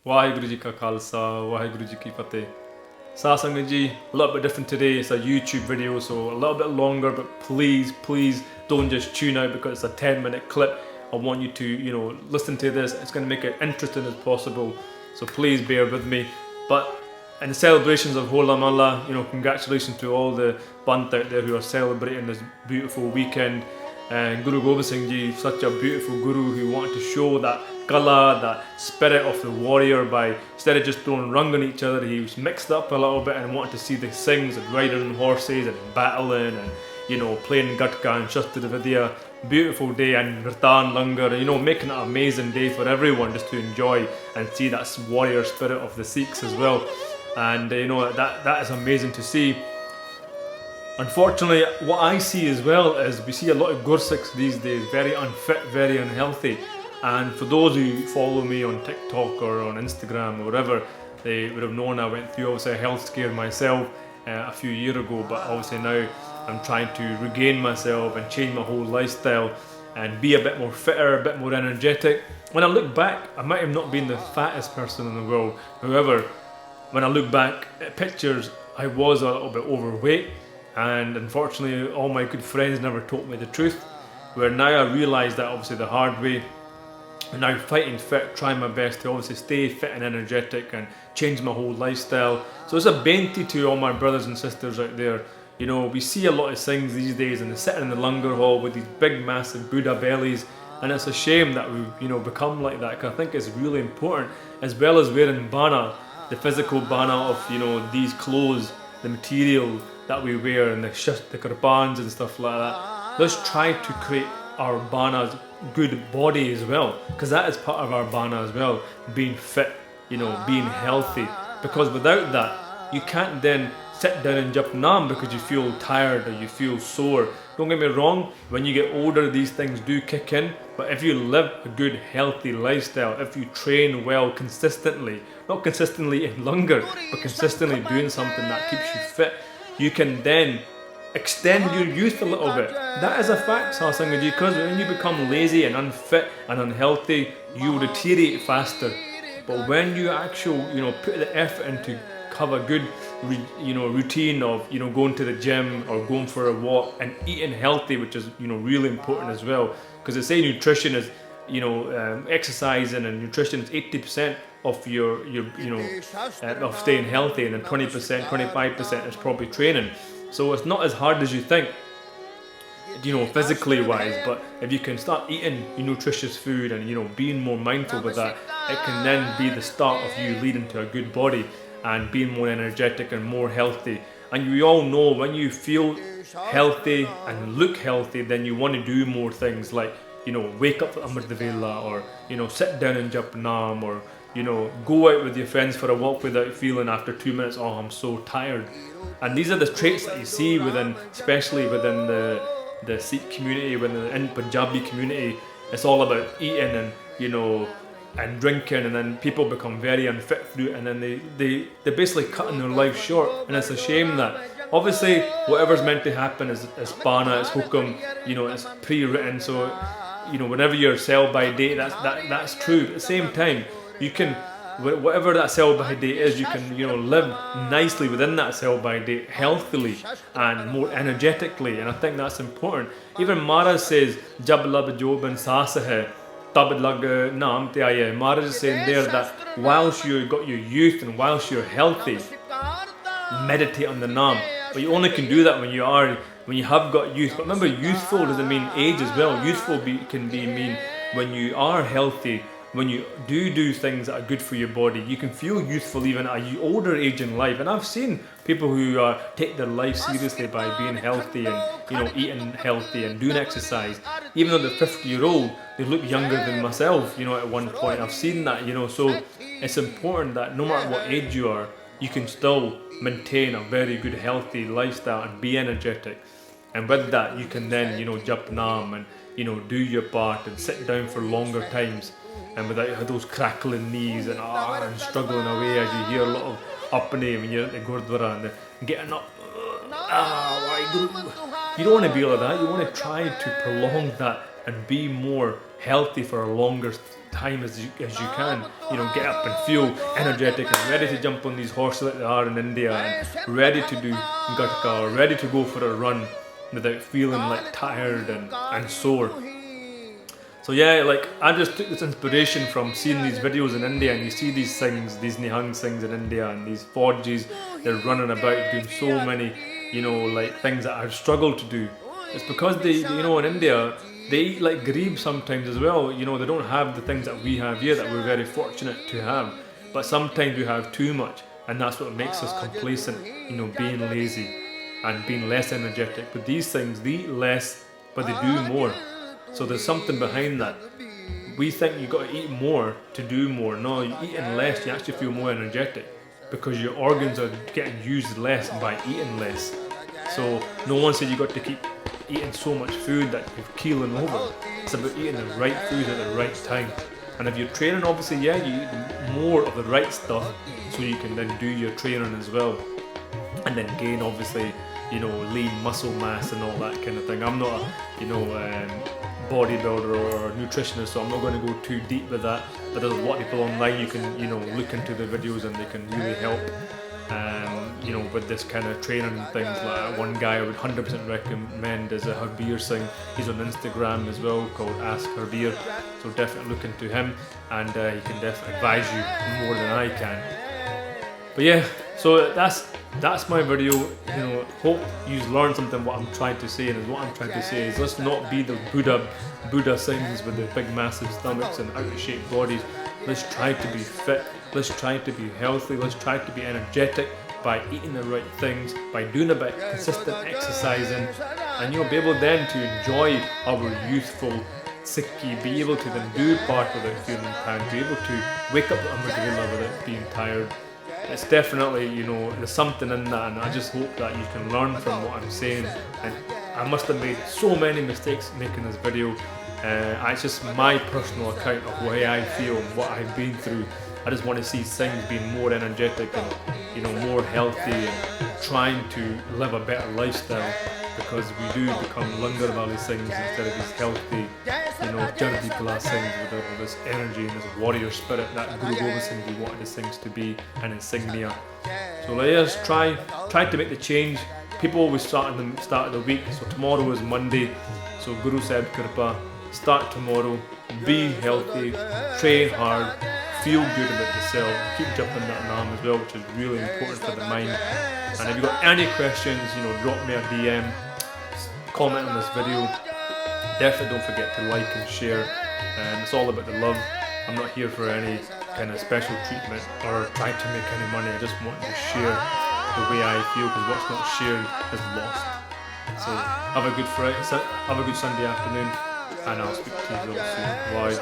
Waheguru Ji Ka Khalsa, Waheguru Ji Ki Fateh. Satsang Ji, a little bit different today. It's a YouTube video, so a little bit longer, but please don't just tune out because it's a 10-minute clip. I want you to, listen to this. It's going to make it interesting as possible. So please bear with me. But in the celebrations of Hola Malla, congratulations to all the Banth out there who are celebrating this beautiful weekend. And Guru Gobind Singh Ji, such a beautiful guru who wanted to show that kala, that spirit of the warrior by, instead of just throwing rung on each other, he was mixed up a little bit and wanted to see the Singhs and riding on horses and battling and, playing Gatka and Shastra Vidya. Beautiful day, and Ratan Langar, making it an amazing day for everyone just to enjoy and see that warrior spirit of the Sikhs as well. And that is amazing to see. Unfortunately, what I see as well is we see a lot of Gursikhs these days, very unfit, very unhealthy. And for those who follow me on TikTok or on Instagram or whatever, they would have known I went through obviously a health scare myself a few years ago, but obviously now I'm trying to regain myself and change my whole lifestyle and be a bit more fitter, a bit more energetic. When I look back, I might have not been the fattest person in the world. However, when I look back at pictures, I was a little bit overweight. And unfortunately, all my good friends never told me the truth. Where now I realise that obviously the hard way. I'm now fighting fit, trying my best to obviously stay fit and energetic and change my whole lifestyle. So it's a benti to all my brothers and sisters out there. We see a lot of Singhs these days and they're sitting in the Langar hall with these big massive Buddha bellies. And it's a shame that we've become like that, because I think it's really important, as well as wearing Banah, the physical Banah of these clothes, the material that we wear and the kirpans and stuff like that. Let's try to create our Banah's good body as well, because that is part of our Banah as well, being fit, being healthy. Because without that, you can't then sit down and jap naam because you feel tired or you feel sore. Don't get me wrong, when you get older these things do kick in, but if you live a good healthy lifestyle, if you train well consistently, not consistently in Langar, but consistently doing something that keeps you fit, you can then extend your youth a little bit. That is a fact, Satsang Ji, because when you become lazy and unfit and unhealthy, you will deteriorate faster. But when you actually, put the effort into have a good, routine of, going to the gym or going for a walk and eating healthy, which is, really important as well. Because they say nutrition is, exercising and nutrition is 80% of your of staying healthy, and then 20%, 25% is probably training. So it's not as hard as you think, physically wise, but if you can start eating nutritious food and being more mindful with that, it can then be the start of you leading to a good body and being more energetic and more healthy. And we all know when you feel healthy and look healthy, then you want to do more things like wake up at Amrit Vela, or sit down and jap naam, or go out with your friends for a walk without feeling after 2 minutes, oh, I'm so tired. And these are the traits that you see especially within the Sikh community, in Punjabi community. It's all about eating and and drinking, and then people become very unfit through it, and then they're basically cutting their life short. And it's a shame that obviously whatever's meant to happen is Banah, it's Hukum, it's pre-written. So whenever you're sell by date, that's true. But at the same time, you can, whatever that sell by date is, you can live nicely within that sell by date, healthily and more energetically. And I think that's important. Even Maharaj says, Jab lab jo ban saas hai, tab lag naam te aaye. Maharaj is saying there that whilst you've got your youth and whilst you're healthy, meditate on the naam. But you only can do that when you have got youth. But remember, youthful doesn't mean age as well. Youthful can mean when you are healthy, when you do things that are good for your body. You can feel youthful even at an older age in life. And I've seen people who take their life seriously by being healthy and eating healthy and doing exercise. Even though they're 50-year-old, they look younger than myself, at one point. I've seen that, So it's important that no matter what age you are, you can still maintain a very good healthy lifestyle and be energetic. And with that, you can then, jap naam and, do your part and sit down for longer times. And without those crackling knees and struggling away as you hear a lot of apne when you're at the Gurdwara and getting up, Waheguru, you don't want to be like that. You want to try to prolong that and be more healthy for a longer time as you can. You know, get up and feel energetic and ready to jump on these horses like they are in India, and ready to do gatka, or ready to go for a run without feeling like tired and sore. So yeah, like I just took this inspiration from seeing these videos in India, and you see these things, these Nihang things in India, and these Faujis, they're running about doing so many, you know, like things that I've struggled to do. It's because they, you know, in India, they eat like garib sometimes as well. You know, they don't have the things that we have here that we're very fortunate to have. But sometimes we have too much, and that's what makes us complacent, you know, being lazy and being less energetic. But these things, they eat less, but they do more. So there's something behind that. We think you got to eat more to do more. No, you eating less, you actually feel more energetic because your organs are getting used less by eating less. So no one said you got to keep eating so much food that you're keeling over. It's about eating the right food at the right time. And if you're training, obviously, yeah, you eat more of the right stuff so you can then do your training as well. And then gain, obviously, you know, lean muscle mass and all that kind of thing. I'm not a, you know, bodybuilder or nutritionist, so I'm not going to go too deep with that. But there's a lot of people online you can, you know, look into the videos and they can really help, you know, with this kind of training and things. Like one guy I would 100% recommend is a Harbir Singh. He's on Instagram as well, called Ask Harbir. So definitely look into him, and he can definitely advise you more than I can. But yeah, so that's my video. You know, hope you learned something what I'm trying to say, and what I'm trying to say is let's not be the Buddha Singhs with the big massive stomachs and out of shape bodies. Let's try to be fit, let's try to be healthy, let's try to be energetic by eating the right things, by doing a bit of consistent exercising, and you'll be able then to enjoy our youthful Sikhi, be able to then do part without feeling tired, be able to wake up without being tired. It's definitely, you know, there's something in that, and I just hope that you can learn from what I'm saying. And I must have made so many mistakes making this video. It's just my personal account of the way I feel and what I've been through. I just want to see things being more energetic and, you know, more healthy, and trying to live a better lifestyle, because we do become Langar Valley Singhs instead of these healthy, you know, Jardi Kala Singhs with all this energy and this warrior spirit that Guru Gobind Singh Ji wanted his things to be, and insignia. So let's try to make the change. People always start at the start of the week, so tomorrow is Monday, so Guru Sahib Kripa, start tomorrow, be healthy, train hard, feel good about yourself, keep jumping that naam as well, which is really important for the mind. And if you've got any questions, you know, drop me a DM, comment on this video. Definitely don't forget to like and share. It's all about the love. I'm not here for any kind of special treatment or trying to make any money. I just want to share the way I feel, because what's not shared is lost. So have a good Friday, have a good Sunday afternoon, and I'll speak to you all soon. Why